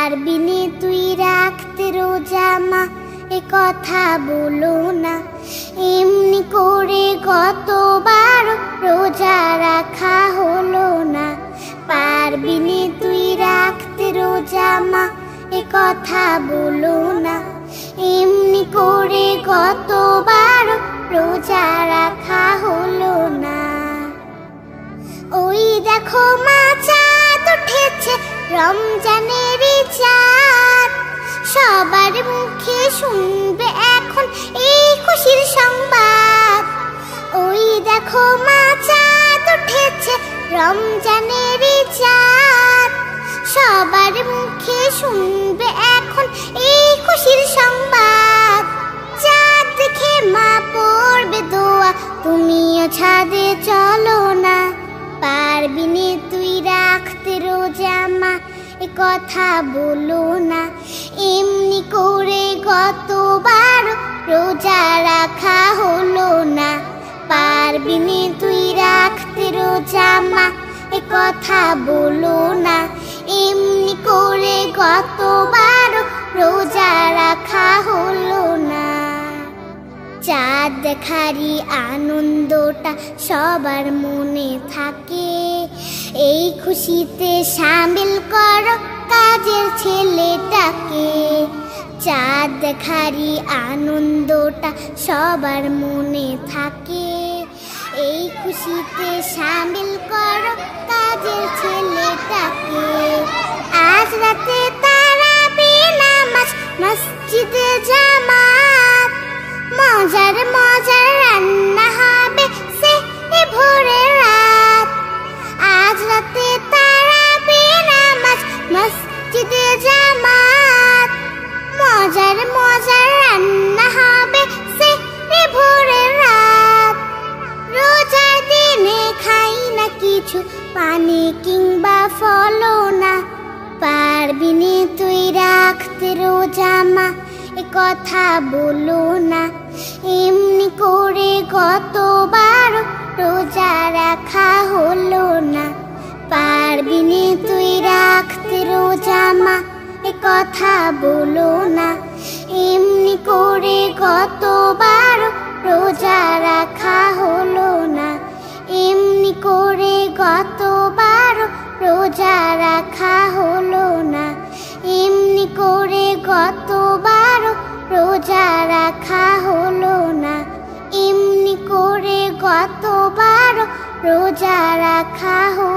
পারবি নে তুই রাখতে রোজা মা, এ কথা বলো না। এমনি করে কতবার রোজা রাখা হলো না। পারবি নে তুই রাখতে রোজা মা, এ কথা বলো না। এমনি করে কতবার রোজা রাখা হলো না। ওই দেখো মা চাঁদ উঠেছে, রমজানেরই চাঁদ। সবার মুখে শুনবে এখন এই খুশির সংবাদ। ওই দেখো মা চাঁদ উঠেছে, রমজানেরই চাঁদ। সবার মুখে শুনবে এখন এই খুশির সংবাদ। চাঁদ দেখে মা পড়বে দোয়া, তুমিও ছাদে চলো না। পারবি নে তুই রাখতে রোজা মা, এ কথা বলো না। এমনি করে কতবার রোজা রাখা হলো না। পারবি নে তুই রাখতে রোজা মা, এ কথা বলো না। এমনি করে কতবার রোজা রাখা হলো না। চাঁদ দেখারই আনন্দটা সবার মনে থাকে। এই খুশিতে শামিল করো কাজের ছেলেটাকে। চাঁদ দেখারই আনন্দটা সবার মনে থাকে। এই খুশিতে শামিল করো কাজের ছেলেটাকে। আজ রাতে তারাবি নামাজ, মসজিদে জামাত। মজার মজার রান্না হবে সে ভোরে রাত। আজ রাতে তারাবি নামাজ, মসজিদে জামাত। মজার মজার রান্না হবে সে ভোরে রাত। রোজার দিনে খাই না কিছু, পানি কিংবা ফলও না। পারবি নে তুই রাখতে রোজা মা, এ কথা বলো না। এমনি করে কতবার রোজা রাখা হলো না। পারবি নে তুই রাখতে রোজা মা, এ কথা বলো না। এমনি করে কতবার রোজা রাখা হলো না। এমনি করে কতবার রোজা রাখা হলো না। এমনি করে কতবার রোজা রাখা হলো না। এমনি করে কতবার রোজা রাখা হলো।